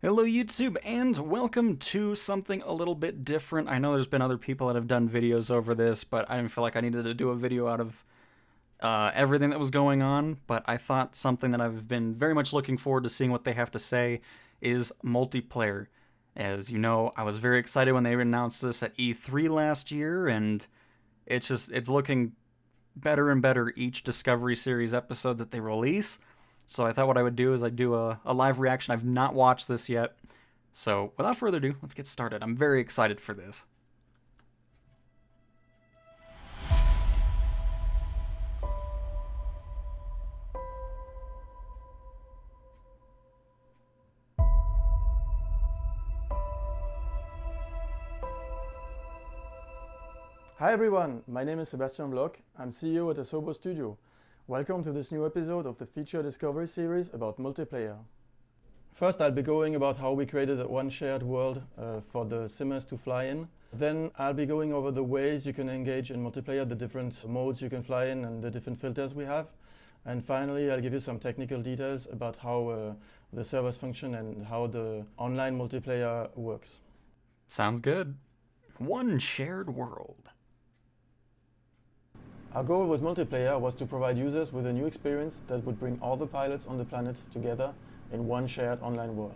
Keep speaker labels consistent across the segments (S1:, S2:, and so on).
S1: Hello YouTube and welcome to something a little bit different. I know there's been other people that have done videos over this, but I didn't feel like I needed to do a video out of everything that was going on, but I thought something that I've been very much looking forward to seeing what they have to say is multiplayer. As you know, I was very excited when they announced this at E3 last year, and it's looking better and better each Discovery Series episode that they release. So I thought what I would do is I'd do a live reaction. I've not watched this yet. So without further ado, let's get started. I'm very excited for this.
S2: Hi everyone, my name is Sebastian Bloch. I'm CEO at Asobo Studio. Welcome to this new episode of the Feature Discovery series about multiplayer. First, I'll be going about how we created one shared world for the simmers to fly in. Then I'll be going over the ways you can engage in multiplayer, the different modes you can fly in and the different filters we have. And finally, I'll give you some technical details about how the servers function and how the online multiplayer works.
S1: Sounds good. One shared world.
S2: Our goal with multiplayer was to provide users with a new experience that would bring all the pilots on the planet together in one shared online world.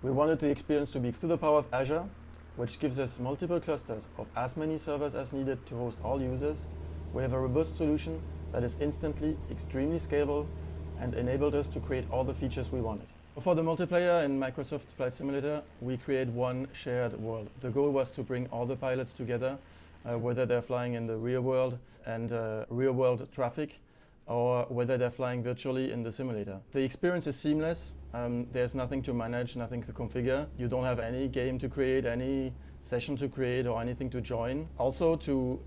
S2: We wanted the experience to be to the power of Azure, which gives us multiple clusters of as many servers as needed to host all users. We have a robust solution that is instantly, extremely scalable and enabled us to create all the features we wanted. For the multiplayer in Microsoft Flight Simulator, we create one shared world. The goal was to bring all the pilots together, whether they're flying in the real world and real world traffic, or whether they're flying virtually in the simulator. The experience is seamless. There's nothing to manage, nothing to configure. You don't have any game to create, any session to create, or anything to join. Also, to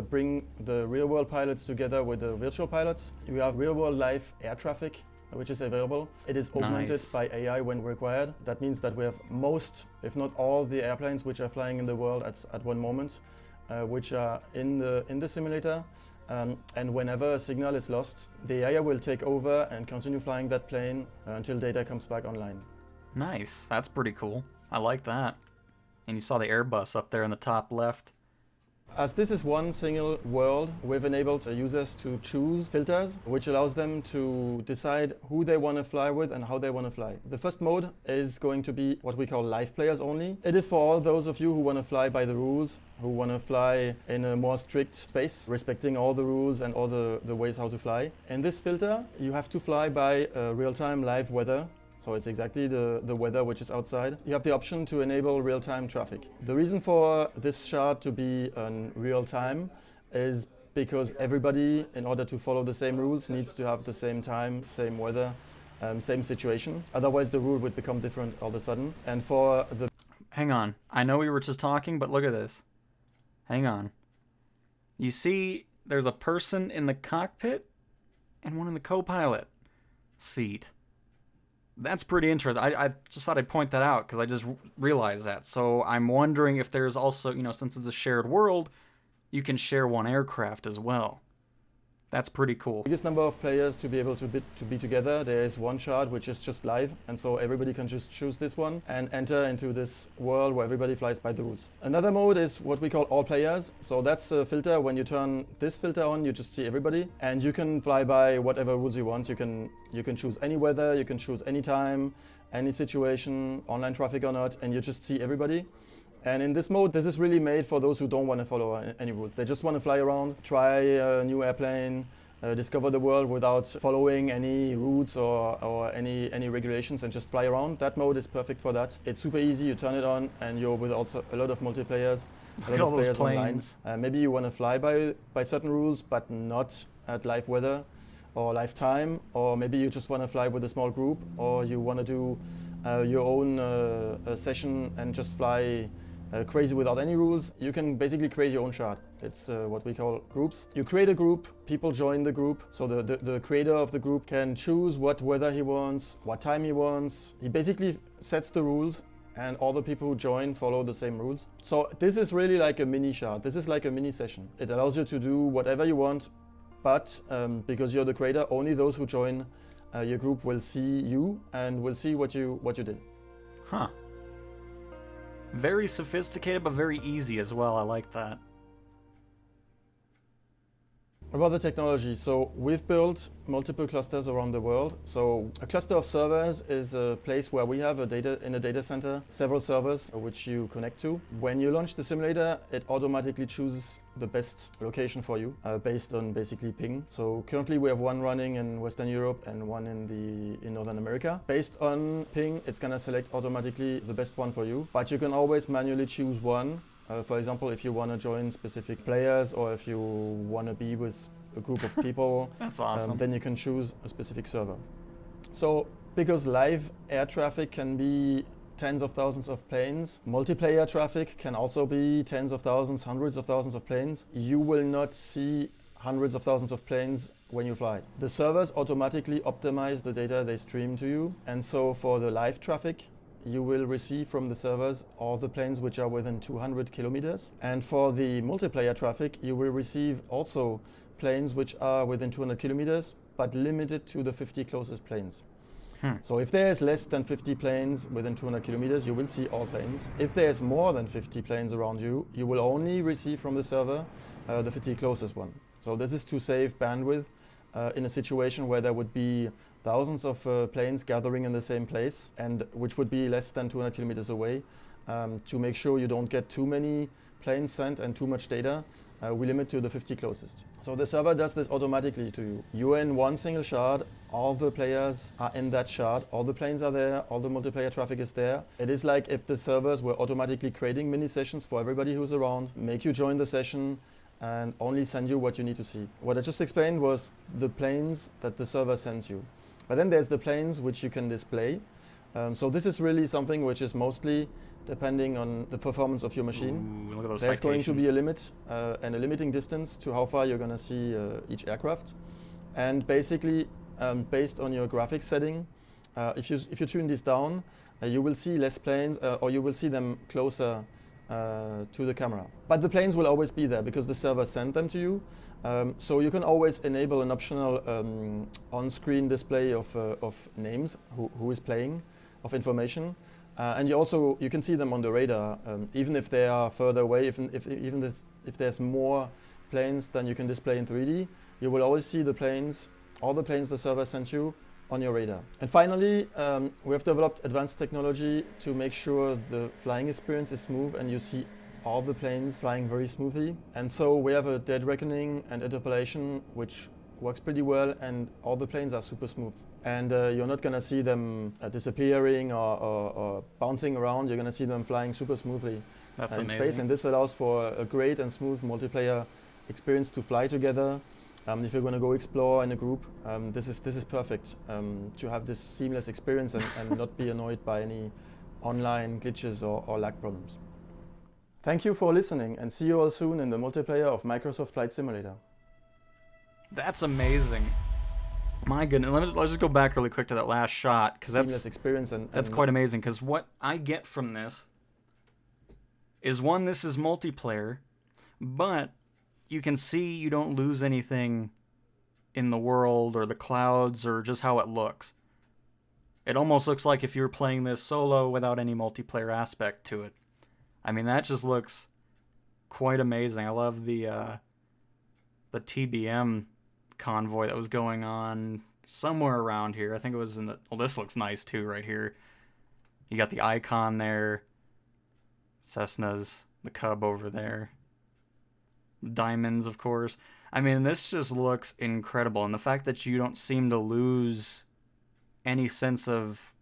S2: bring the real world pilots together with the virtual pilots, you have real world live air traffic, which is available. It is augmented by AI when required. That means that we have most, if not all, the airplanes which are flying in the world at one moment, which are in the simulator. And whenever a signal is lost, the AI will take over and continue flying that plane until data comes back online.
S1: Nice. That's pretty cool. I like that. And you saw the Airbus up there in the top left.
S2: As this is one single world, we've enabled users to choose filters, which allows them to decide who they want to fly with and how they want to fly. The first mode is going to be what we call live players only. It is for all those of you who want to fly by the rules, who want to fly in a more strict space, respecting all the rules and all the ways how to fly. In this filter, you have to fly by real-time live weather. So it's exactly the weather which is outside. You have the option to enable real-time traffic. The reason for this shard to be on real-time is because everybody, in order to follow the same rules, needs to have the same time, same weather, same situation. Otherwise the rule would become different all of a sudden. And for the...
S1: Hang on. I know we were just talking, but look at this. Hang on. You see there's a person in the cockpit and one in the co-pilot seat. That's pretty interesting. I just thought I'd point that out because I just realized that. So I'm wondering if there's also, since it's a shared world, you can share one aircraft as well. That's pretty cool.
S2: Biggest number of players to be able to be together. There is one shard which is just live, and so everybody can just choose this one and enter into this world where everybody flies by the rules. Another mode is what we call all players. So that's a filter. When you turn this filter on, you just see everybody, and you can fly by whatever rules you want. You can choose any weather, you can choose any time, any situation, online traffic or not, and you just see everybody. And in this mode, this is really made for those who don't want to follow any rules. They just want to fly around, try a new airplane, discover the world without following any routes or any regulations, and just fly around. That mode is perfect for that. It's super easy. You turn it on and you're with also a lot of multiplayers.
S1: Look at all those planes.
S2: Maybe you want to fly by certain rules, but not at live weather or live time. Or maybe you just want to fly with a small group, or you want to do your own session and just fly crazy without any rules. You can basically create your own shard. It's what we call groups. You create a group, people join the group. So the creator of the group can choose what weather he wants, what time he wants. He basically sets the rules, and all the people who join follow the same rules. So this is really like a mini shard. This is like a mini session. It allows you to do whatever you want, but because you're the creator, only those who join your group will see you and will see what you did.
S1: Huh. Very sophisticated, but very easy as well. I like that.
S2: About the technology, so we've built multiple clusters around the world. So a cluster of servers is a place where we have in a data center several servers which you connect to. When you launch the simulator, it automatically chooses the best location for you based on basically ping. So currently we have one running in Western Europe and one in Northern America. Based on ping, it's gonna select automatically the best one for you, but you can always manually choose one. For example, if you want to join specific players or if you want to be with a group of people,
S1: That's awesome.
S2: then you can choose a specific server. So because live air traffic can be tens of thousands of planes, multiplayer traffic can also be tens of thousands, hundreds of thousands of planes, you will not see hundreds of thousands of planes when you fly. The servers automatically optimize the data they stream to you, and so for the live traffic, you will receive from the servers all the planes which are within 200 kilometers. And for the multiplayer traffic, you will receive also planes which are within 200 kilometers, but limited to the 50 closest planes. So if there is less than 50 planes within 200 kilometers, you will see all planes. If there is more than 50 planes around you, you will only receive from the server the 50 closest one. So this is to save bandwidth in a situation where there would be thousands of planes gathering in the same place, and which would be less than 200 kilometers away. To make sure you don't get too many planes sent and too much data, we limit to the 50 closest. So the server does this automatically to you. You're in one single shard, all the players are in that shard, all the planes are there, all the multiplayer traffic is there. It is like if the servers were automatically creating mini sessions for everybody who's around, make you join the session, and only send you what you need to see. What I just explained was the planes that the server sends you. But then there's the planes which you can display. So this is really something which is mostly depending on the performance of your machine.
S1: Ooh, look at those
S2: There's going to be a
S1: citations.
S2: limit and a limiting distance to how far you're going to see each aircraft. And basically, based on your graphics setting, if you tune this down, you will see less planes or you will see them closer to the camera. But the planes will always be there because the server sent them to you. So you can always enable an optional on-screen display of names, who is playing, of information. And you can see them on the radar, even if they are further away, if there's more planes than you can display in 3D, you will always see the planes, all the planes the server sent you, on your radar. And finally, we have developed advanced technology to make sure the flying experience is smooth and you see all the planes flying very smoothly. And so we have a dead reckoning and interpolation which works pretty well, and all the planes are super smooth. And you're not going to see them disappearing or bouncing around. You're going to see them flying super smoothly
S1: That's
S2: in
S1: amazing.
S2: space. And this allows for a great and smooth multiplayer experience to fly together. If you're going to go explore in a group, this is perfect to have this seamless experience and not be annoyed by any online glitches or lag problems. Thank you for listening, and see you all soon in the multiplayer of Microsoft Flight Simulator.
S1: That's amazing. My goodness, let's just go back really quick to that last shot, because
S2: Seamless experience
S1: that's quite amazing. Because what I get from this is, one, this is multiplayer, but you can see you don't lose anything in the world or the clouds or just how it looks. It almost looks like if you were playing this solo without any multiplayer aspect to it. I mean, that just looks quite amazing. I love the TBM convoy that was going on somewhere around here. I think it was in the... Well, this looks nice too right here. You got the icon there. Cessna's, the Cub over there. Diamonds, of course. I mean, this just looks incredible. And the fact that you don't seem to lose any sense of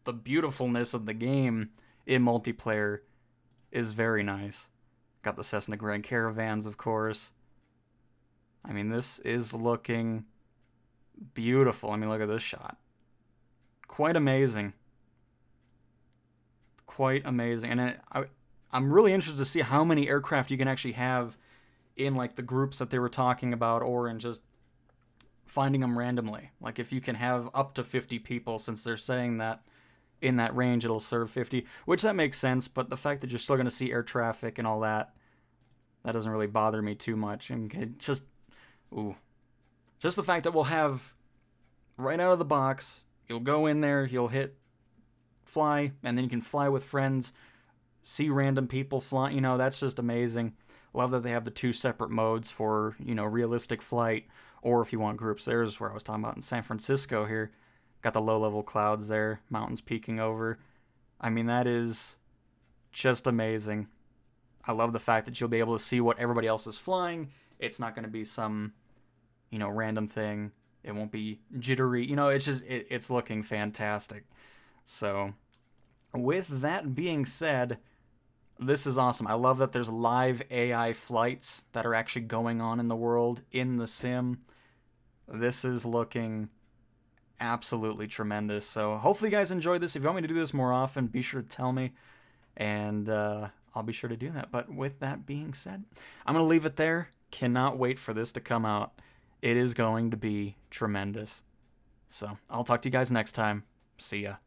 S1: the beautifulness of the game in multiplayer is very nice. Got the Cessna Grand Caravans, of course. I mean, this is looking beautiful. I mean, look at this shot. Quite amazing. Quite amazing. And I'm really interested to see how many aircraft you can actually have in, like, the groups that they were talking about, or in just finding them randomly. Like, if you can have up to 50 people, since they're saying that in that range it'll serve 50, which that makes sense, but the fact that you're still going to see air traffic and all that, that doesn't really bother me too much. And just the fact that we'll have, right out of the box, you'll go in there, you'll hit fly, and then you can fly with friends, see random people fly. You know, that's just amazing. Love that they have the 2 separate modes for, you know, realistic flight, or if you want groups. There's where I was talking about in San Francisco here. Got the low-level clouds there, mountains peeking over. I mean, that is just amazing. I love the fact that you'll be able to see what everybody else is flying. It's not going to be some, you know, random thing. It won't be jittery. You know, it's just, it's looking fantastic. So, with that being said, this is awesome. I love that there's live AI flights that are actually going on in the world, in the sim. This is looking absolutely tremendous. So hopefully you guys enjoyed this. If you want me to do this more often, be sure to tell me, and I'll be sure to do that. But with that being said, I'm going to leave it there. Cannot wait for this to come out. It is going to be tremendous. So I'll talk to you guys next time. See ya.